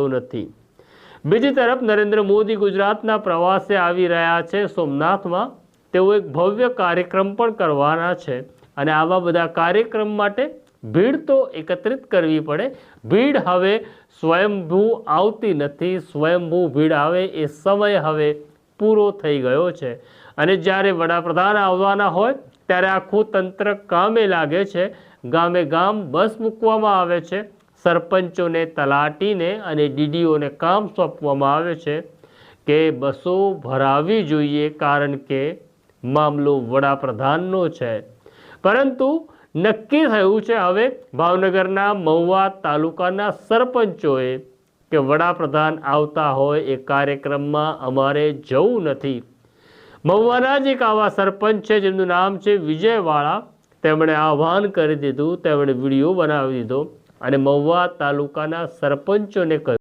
નથી। બીજી તરફ નરેન્દ્ર મોદી ગુજરાતના પ્રવાસે આવી રહ્યા છે। સોમનાથમાં તેઓ એક ભવ્ય કાર્યક્રમ પણ કરવાના છે અને આવા બધા કાર્યક્રમ માટે ભીડ તો એકત્રિત કરવી પડે। ભીડ હવે સ્વયંભૂ આવતી નથી, સ્વયંભૂ ભીડ આવે એ સમય હવે પૂરો થઈ ગયો છે અને જ્યારે વડાપ્રધાન આવવાના હોય ત્યારે આખું તંત્ર કામે લાગે છે। ગામે ગામ બસ મૂકવામાં આવે છે, સરપંચોને, તલાટીને અને ડીડીઓને કામ સોંપવામાં આવે છે કે બસો ભરાવી જોઈએ કારણ કે મામલો વડાપ્રધાનનો છે। પરંતુ નક્કી થયું છે હવે ભાવનગરના મહુવા તાલુકાના સરપંચોએ કે વડાપ્રધાન આવતા હોય એ કાર્યક્રમમાં અમારે જવું નથી। મહુવાના જ એક આવા સરપંચ છે જેમનું નામ છે વિજયવાળા। તેમણે આહ્વાન કરી દીધું, તેમણે વિડીયો બનાવી દીધો અને મહુવા તાલુકાના સરપંચોને કહ્યું